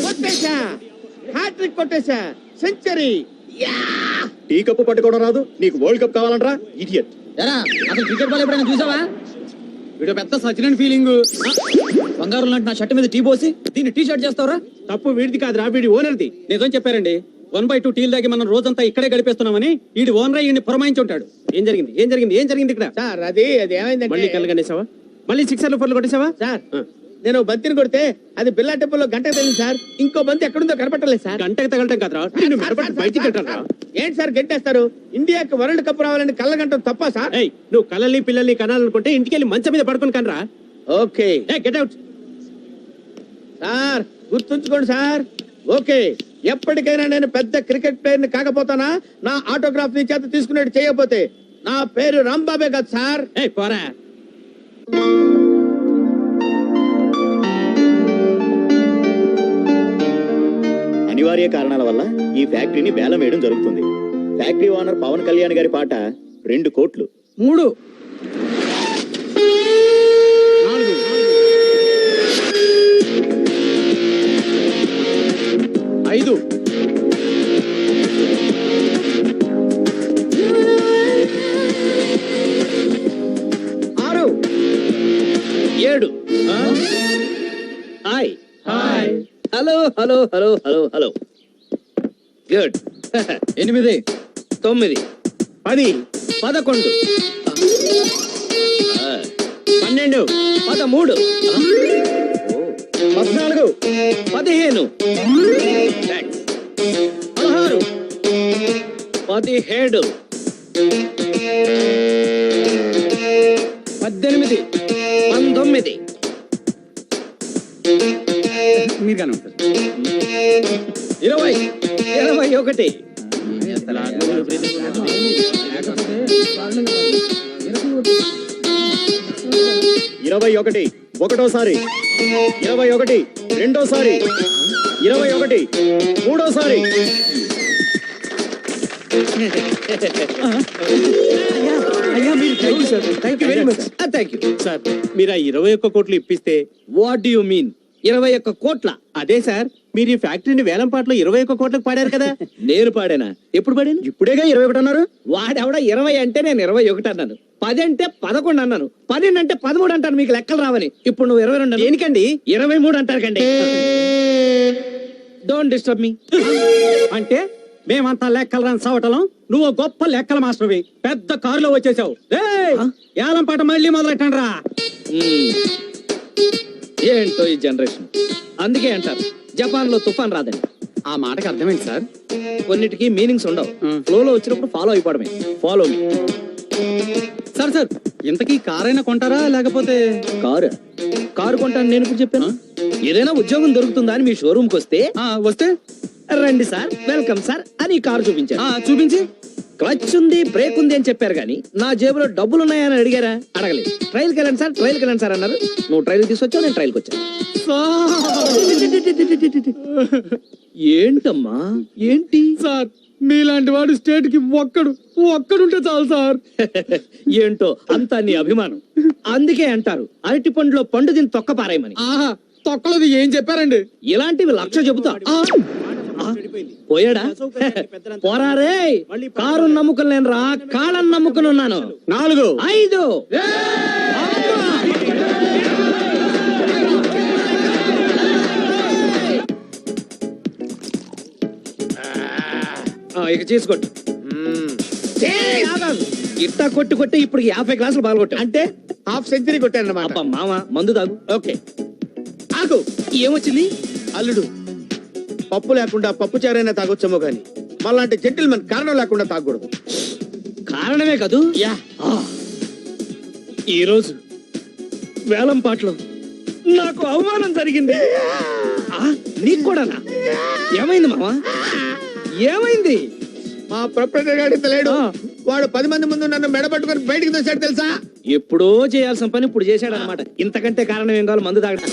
కొట్టేశా, hat trick కొట్టేశా, century. Tea cup పట్టుకోవడం రాదు, నీకు వరల్డ్ కప్ కావాలంటరా ఇడియట్. అసలు క్రికెట్ బాల్ ఎప్పుడైనా చూసావా? వీడు పెద్ద సచిన్ ఫీలింగ్. బంగారం లాంటి నా షర్ట్ మీద టీ పోసి దీన్ని టీ షర్ట్ చేస్తావరా? తప్పు వీడిది కాదురా, వీడి ఓనర్ది. నిజం చెప్పారండి. 1/2 టీలు దాగి మనం రోజంతా ఇక్కడే గడిపేస్తున్నామని వీడి ఓనర్ ఈయన్ని పురమాయించి ఉంటాడు. ఏం జరిగింది ఏం జరిగింది ఏం జరిగింది ఇక్కడ? సార్ అది ఏమైందంటే మళ్ళీ కళ్ళు కనేసావా? మళ్ళీ 6 4 కొట్టేసావా? సార్ నేను బంతిని కొడితే అది బిల్లా టెంపుల్లో గంటకు తగిలింది సార్. ఇంకో బంతి ఎక్కడుందో కనపట్టలేదు సార్. గంటకు తగలటం కాదురా, నిన్ను మెడపట్టి బయటికి వెళ్తారా? ఏంటి సార్ గంటేస్తారు? ఇండియాకి వరల్డ్ కప్ రావాలని కళ్ళ గంట తప్ప సార్? ఏయ్, నువ్వు కళ్ళని పిల్లల్ని కనాలనుకుంటే ఇంటికి వెళ్ళి మంచం మీద పడుకొని కనరా. Okay get out. సార్ గుర్తుంచుకోండి సార్. ఓకే, ఎప్పటికైనా నేను పెద్ద క్రికెట్ ప్లేయర్ ని కాకపోతానా నా ఆటోగ్రాఫ్ ని చేత తీసుకునేట్టు చేయకపోతే నా పేరు రాంబాబే కదా సార్. ఏయ్ పోరా. అనివార్య కారణాల వల్ల ఈ ఫ్యాక్టరీని వేలం వేయడం జరుగుతుంది. ఫ్యాక్టరీ ఓనర్ పవన్ కళ్యాణ్ గారి పాట 2 కోట్లు. 3 4 5 6 7. Hi hi hello hello hello hello hello. Good. 8 9 10 10 11 12 13 14 15 16 17 18 19 మీరు కానీ ఉంటారు. 20 21. 21 ఒకటోసారి, 21 రెండోసారి, 21 మూడోసారి. అయ్యా మీరు thank you sir. Thank you very much. Thank you sir మీరు ఆ 21 కోట్లు ఇప్పిస్తే. వాట్ డు యు మీన్ 21 కోట్ల? అదే సార్, మీరు ఈ ఫ్యాక్టరీని వేలం పాటలో 21 కోట్లకు పాడారు కదా. నేను పాడానా? ఎప్పుడు పాడాను? ఇప్పుడేగా 21 అన్నారు. వాడెవడ 20 అంటే నేను 21 అన్నాను. 10 అంటే 11 అన్నాను. 12 అంటే 13 అంటాను. మీకు లెక్కలు రావని. ఇప్పుడు నువ్వు 22 దేనికండి? 23 అంటారు కండి. Don't disturb me. అంటే మేమంతా లెక్కలు రాని సవటలం, నువ్వు గొప్ప లెక్కల మాస్టర్వి. పెద్ద కారులో వచ్చేసావు. ఏలం పాట మళ్ళీ మొదలెట్టండి రా. ఏంటో ఈ జనరేషన్. అందుకే అంటారు జపాన్ లో తుఫాన్ రాదని. ఆ మాటకి అర్థమైంది సార్. కొన్నిటికి మీనింగ్స్ ఉండవు. ఫ్లోలో వచ్చినప్పుడు ఫాలో అయిపోవడమే. Follow me. సార్ సార్ ఇంతకీ కారైనా కొంటారా లేకపోతే? కారు కొంటాను నేను ఇప్పుడు చెప్పాను. ఏదైనా ఉద్యోగం దొరుకుతుందా అని మీ షోరూమ్ కి వస్తే వస్తే రండి సార్, వెల్కమ్ సార్ అని కారు చూపించారు. చూపించి క్లచ్ ఉంది, బ్రేక్ ఉంది అని చెప్పారు కానీ నా జేబులో డబ్బులు ఉన్నాయని అడిగారా? అడగలేదు. ట్రైల్కి వెళ్ళండి సార్, ట్రైల్కి వెళ్ళండి సార్ అన్నారు. నువ్వు ట్రైల్ తీసుకొచ్చావు, నేను ట్రైల్కి వచ్చాను. ఏంటమ్మా ఏంటి? సార్ మీలాంటి వాడు స్టేట్ కి ఒక్కడుంటే చాలు సార్. ఏంటో అంతా నీ అభిమానం. అందుకే అంటారు అరటి పండులో పండు దీన్ని తొక్క పారాయమని. తొక్కలది ఏం చెప్పారండి? ఇలాంటివి 1,00,000 చెబుతా. పోయాడా? పోరారే. కారు నమ్ముకుని నేను రా, కాళ్ళని నమ్ముకుని ఉన్నాను. 4 5 ఇక చేసుకోట్టు. ఇట్టా కొట్టి కొట్టి ఇప్పుడు 50 గ్లాసులు పాల్గొట్టా. అంటే హాఫ్ సెంచరీ కొట్టాను అన్నమాట. అబ్బా మామ మందు తాగు. ఓకే ఆగు. ఏమొచ్చింది? అల్లుడు, పప్పు లేకుండా పప్పు చారైనా తాగొచ్చేమో గాని మళ్ళాంటి జెంటిల్మెన్ కారణం లేకుండా తాగకూడదు. కారణమే కదూ. యా, ఈరోజు వేలం పాటలో నాకు అవమానం జరిగింది. నీకు కూడానా? ఏమైంది మామ? ఏమైంది? మా ప్రొపరేటర్ గాడి లేడు. వాడు 10 మంది ముందు నన్ను మెడపట్టుకొని బయటికి తోసాడు తెలుసా? ఎప్పుడో చేయాల్సిన పని ఇప్పుడు చేశాడు అనమాట. ఇంతకంటే కారణం ఏం కావాలి? మందు తాగడం.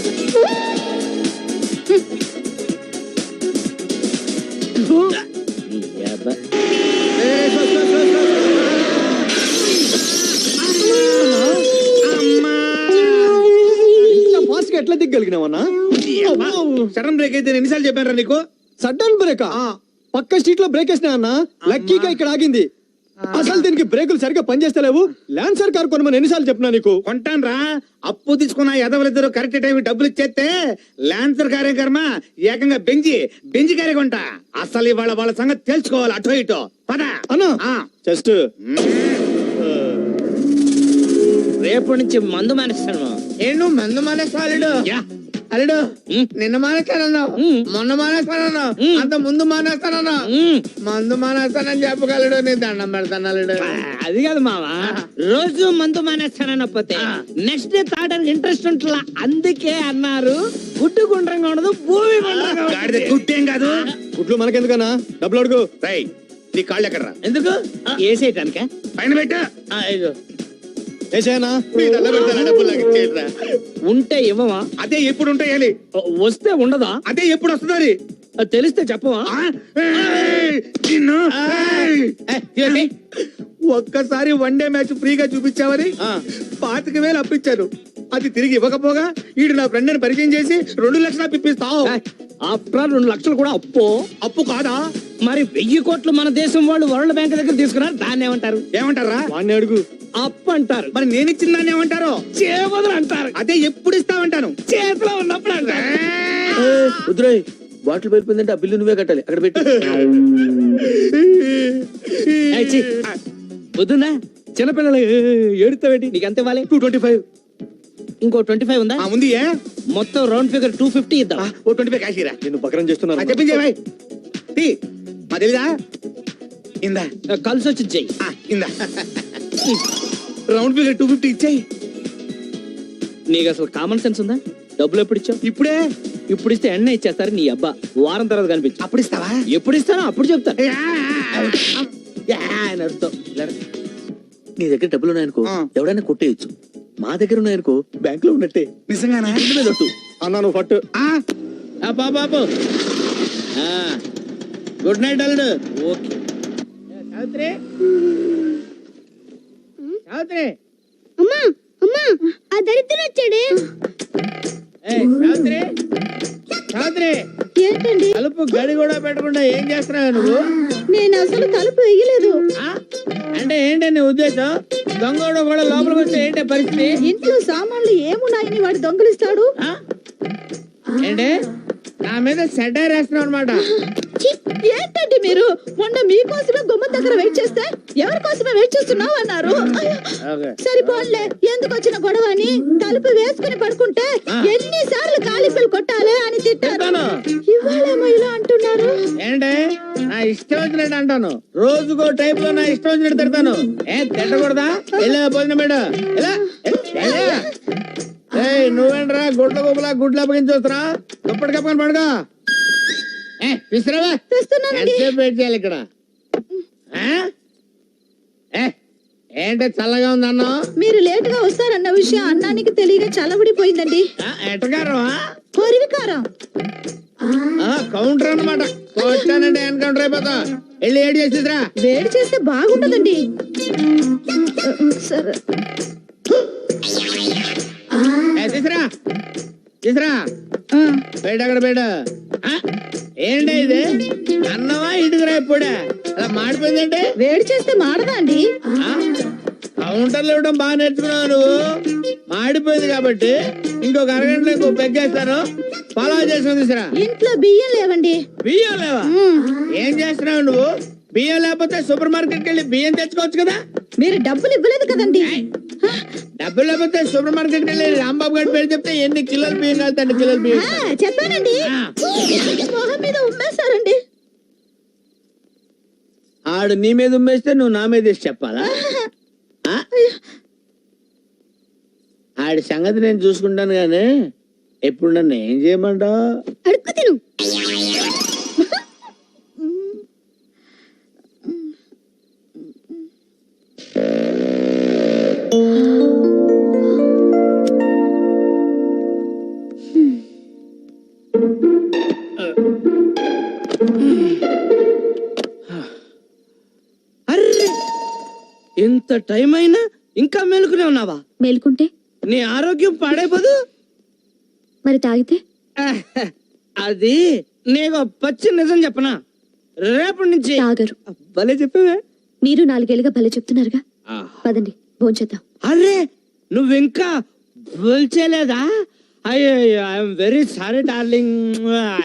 గా ఎట్లా దిగ్గలిగినావన్నా? సడన్ బ్రేక్ అయితే ఎన్నిసార్లు చెప్పారా నీకు? సడన్ బ్రేక్ పక్క స్ట్రీట్ లో బ్రేక్ వేసినా అన్న, లక్కీగా ఇక్కడ ఆగింది. అసలు దీనికి బ్రేకులు సరిగ్గా పనిచేస్తలేవు. ల్యాన్సర్ కార్ కొనమని ఎన్నిసార్లు చెప్పినా నీకు? కొంటాను రా, అప్పు తీసుకున్న ఎదవలిద్దరు కరెక్ట్ టైం డబ్బులు ఇచ్చేస్తే లాన్సర్ కార్యక్రమ ఏకంగా బెంజి కారే కొంటా. అసలు ఇవాళ వాళ్ళ సంగతి తెలుసుకోవాలి. అటో ఇటో పద అన్నా ఆ. జస్ట్ రేపటి నుంచి మందు మానేస్తాను. ఏను మందు మానేస్తాడు అల్లుడు. నిన్న మానేస్తానన్నావు, మొన్న మానేస్తానన్నావు, అంత ముందు మానేస్తానన్నావు. మందు మానేస్తానని చెప్పగలడు. నేను దండం పెడతాను అల్లుడు. అది కాదు మావా, రోజు మందు మానేస్తానకపోతే నెక్స్ట్ డే తాగడానికి ఇంట్రెస్ట్ ఉంటుందా? అందుకే అన్నారు గుడ్డు గుండ్రంగా ఉండదు, భూమి గుండ్రంగా గాడిద ఉంటుంది. గుట్టేం కాదు. గుడ్లు మనకెందుకన్నా, డబ్బులు అడుగు. రై నీ కాళ్ళు ఎక్కడ? ఎందుకు వేసేయటానిక? పైన పెట్టా. ఏసేనా? ఉంటే ఇవ్వవా? అదే ఎప్పుడు ఉంటాయాలి, వస్తే ఉండదా? అదే ఎప్పుడు వస్తుంది. తెలిస్తే చెప్పవా? ఒక్కసారి వన్ డే మ్యాచ్ ఫ్రీగా చూపించావని 25,000 అప్పించాను. అది తిరిగి ఇవ్వకపోగా ఈడు నా ఫ్రెండ్ అని పరిచయం చేసి 2 లక్షలు అప్పిస్తావు. ఆఫ్టర్ 2 లక్షలు కూడా అప్పు కాదా? మరి 1000 కోట్లు మన దేశం వాళ్ళు వరల్డ్ బ్యాంక్ దగ్గర తీసుకున్నారు. దాన్ని ఏమంటారు? ఏమంటారా? వాడిని అడుగు. అప్పు అంటారు. మరి నేను ఇచ్చిన దాన్ని ఏమంటారు? చేబదులు అంటారు. అదే ఎప్పుడు ఇస్తామంటాను. చేతిలో ఉన్నప్పుడు అంటారు. రుద్రయ్, బాటిల్ వెళ్ళిపోయిందంటే ఆ బిల్లు నువ్వే కట్టాలి. అక్కడ పెట్టి వద్దునా, చిన్నపిల్లలు ఏడుతావేటి? నీకు ఎంత ఇవ్వాలి? 225. ఇంకో 25 ఉందా? ఉంది. ఏ మొత్తం రౌండ్ ఫిగర్ 250 ఇద్దాం. ఓ 25 కాశీరా. నిన్ను పకరం చేస్తున్నాను. చెప్పించే మా తెలీదా? ఇందా కలిసి వచ్చి చెయ్యి. ఇందా రౌండ్ ఫిగర్ 250 ఇచ్చాయి. నీకు అసలు కామన్ సెన్స్ ఉందా? డబ్బులు ఎప్పుడు ఇచ్చావు? ఇప్పుడే. ఇప్పుడు ఇస్తే ఎన్న ఇచ్చేస్తారు. నీ అబ్బా వారం తర్వాత కనిపించు. అప్పుడు ఇస్తావా? ఎప్పుడు ఇస్తానో అప్పుడు చెప్తాను. నీ దగ్గర డబ్బులు ఉన్నాయనుకో, ఎవడైనా కొట్టేయచ్చు. మా దగ్గర ఉన్నాయనుకో, బ్యాంక్ లో ఉన్నట్టే. నిజంగానా? అన్నా నువ్వు పట్టు. బాబు గుడ్ నైట్ అల్లుడు. ఓకే. సావిత్రి, సావిత్రి, అమ్మా అమ్మా, ఆ దరిద్రుడు వచ్చాడే. సావిత్రి, సావిత్రి, ఏంటండి? తలుపు గడి కూడా పెట్టకుండా ఏం చేస్తున్నావు నువ్వు? నేను అసలు తలుపు వేయలేదు. అంటే ఏంటి నీ ఉద్దేశం? దొంగోడు కూడా లోపలికి వస్తే ఏంటి పరిస్థితి? ఇంట్లో సామాన్లు ఏమున్నాయని వాడు దొంగలిస్తాడు. ఏంటి నా మీద సెడ్డర్ వేస్తున్నావు అనమాట? ఛీ, ఏంటండి మీరు? మొన్న మీకోసమే గుమ్మ దగ్గర వెయిట్ చేస్తే ఎవరి కోసమే వెయిట్ చేస్తున్నావు అన్నారు. అయ్యో, సరిపోన్లే, ఎందుకు వచ్చిన గొడవ అని తలుపు వేసుకుని పడుకుంటే ఎన్నిసార్లు కాలిపలు కొట్టాలి అని తిట్టారు. ఇవాళేమో ఇలా అంటున్నారు. ఏంటి నా ఇష్టం వచ్చినట్టు అంటాను, రోజుకో టైప్ లో నా ఇష్టం వచ్చినట్టు తిడతాను. తిట్టకూడదా? వెళ్ళా భోజనం మేడ. నువ్వేంట్రా గుడ్ల గుబలా గుడ్లు అప్పగించి వస్తున్నా? దుప్పటి కప్పని పడుగా విసిరావా? ఎంతసేపు వెయిట్ చేయాలి ఇక్కడ? ఏంటి చల్లగా ఉంది అన్నం? మీరు లేట్ గా వస్తారన్న విషయం అన్నానికి తెలియక చల్లబడిపోయిందండి. ఎట్టగారమా? కొరివికారం. కౌంటర్ అన్నమాట. వచ్చానంటే ఎన్కౌంటర్ అయిపోతా. వెళ్ళి ఏడు చేసిద్రా. వేడి చేస్తే బాగుంటదండి. సరే తీసురా తీసురా. బయట అక్కడ బయట. ఏంటి ఇది? అన్నమా ఇటుకురా? ఇప్పుడే అలా మాడిపోయిందంటే వేడి చేస్తే మాడదా అండి? కౌంటర్లు ఇవ్వడం బాగా నేర్చుకున్నావు నువ్వు. మాడిపోయింది కాబట్టి ఇంకొక అరగంటలో ఇంకో పెగ్గేస్తాను. ఫాలో చేసుకుని తీసురా. ఇంట్లో బియ్యం లేవండి. బియ్యం లేవా? ఏం చేస్తున్నావు నువ్వు? బియ్యం లేకపోతే సూపర్ మార్కెట్కి వెళ్ళి బియ్యం తెచ్చుకోవచ్చు కదా. మీరు డబ్బులు ఇవ్వలేదు కదండి. డబ్బులు లేకపోతే సూపర్ మార్కెట్కి వెళ్ళి రాంబాబు గారి పేరు చెప్తే ఎన్ని కిలోలు బియ్యం కలుగుతాయండి? కిలోలు బియ్యం చెప్పానండి. మొహం మీద ఉమ్మేశారండి. ఆడు నీ మీద ఉమ్మేస్తే నువ్వు నా మీద వేసి చెప్పాలా? ఆడి సంగతి నేను చూసుకుంటాను గానీ ఎప్పుడు నన్ను ఏం చేయమంటావు? అడుక్కు తిను. అర్రే, ఎంత టైం అయినా ఇంకా మేలుకునే ఉన్నావా? మేలుకుంటే నీ ఆరోగ్యం పాడైపోదు. మరి తాగితే అది నీకు పచ్చి నిజం చెప్పనా, రేపటి నుంచి తాగరు. భలే చెప్పవే. మీరు 4 ఏళ్ళుగా భలే చెప్తున్నారుగా. పదండి భోంచేద్దాం. అరే నువ్వు ఇంకా పోల్చేలేదా? అయ్యో I'm very sorry darling,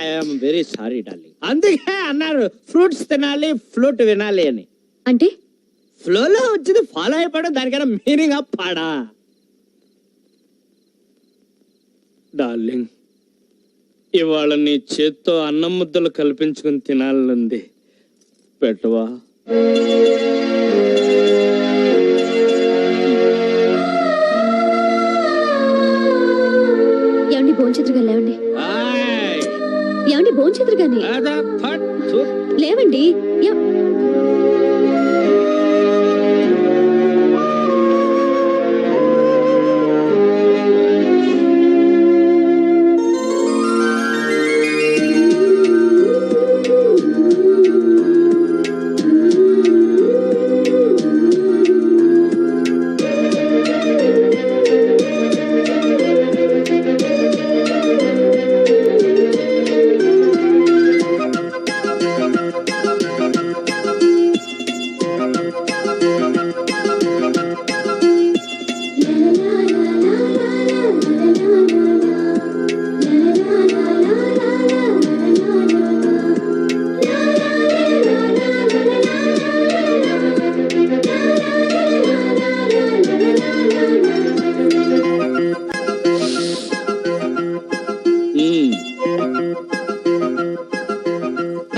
I'm very sorry darling. అందుకే అన్నారు ఫ్రూట్స్ తినాలి ఫ్లూట్ వినాలి అని. అంటే ఫ్లోలో వచ్చింది ఫాలో అయిపోవడం, దానికైనా మీనింగ్ అప్ పాడా. డార్లింగ్, ఇవాళ నీ చేత్తో అన్నం ముద్దలు కల్పించుకుని తినాలనుంది, పెట్టవా? ఏమండి భోంచేతురుగా లేవండి. ఆయ్, ఏమండి భోంచేతురుగాని అదా పట్టు. లేవండి.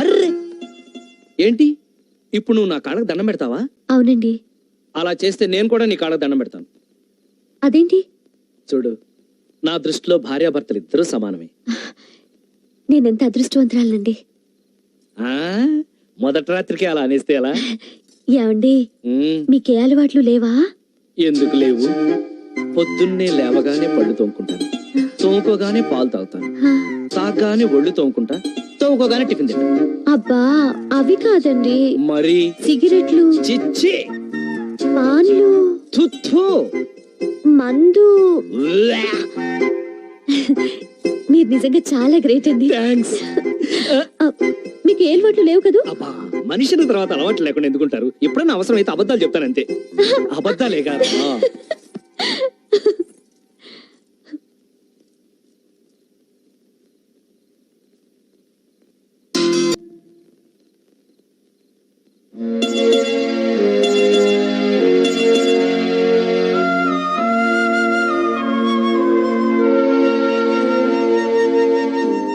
అర్రే ఏంటి ఇప్పుడు నువ్వు నా కాళ్ళకు దండం పెడతావా? అవునండి. అలా చేస్తే నేను కూడా నీ కాళ్ళకు దండం పెడతాను. అదేంటి? చూడు, నా దృష్టిలో భార్యాభర్తలు ఇద్దరూ సమానమే. నేనెంత అదృష్టవంతురాలండి. ఆ మొదటి రాత్రికి అలా అనేస్తే ఎలా? ఏమండి ఉమ్, మీకే అలవాట్లు లేవా? ఎందుకు లేవు? పొద్దున్నే లేవగానే పళ్ళు తోముకుంటాను, తోముకోగానే పాలు తాగుతాను, ఆ, తాగగానే ఒళ్ళు తోముకుంటా, తోముకోగానే టిఫిన్ తింటాను. అబ్బా అవి కాదండి, మరి సిగరెట్లు, చిచ్చి, పాన్లు, తుత్తు, మందు. మీరు నిజంగా చాలా గ్రేట్ అండి. థ్యాంక్స్. ఆ, మీకు ఏ అలవాట్లు లేవు కదూ? అబ్బా, మనిషిని తర్వాత అలవాటు లేకుండా ఎందుకుంటారు? ఎప్పుడన్నా అవసరం అయితే అబద్ధాలు చెప్తానంతే. అబద్ధాలే కాదు.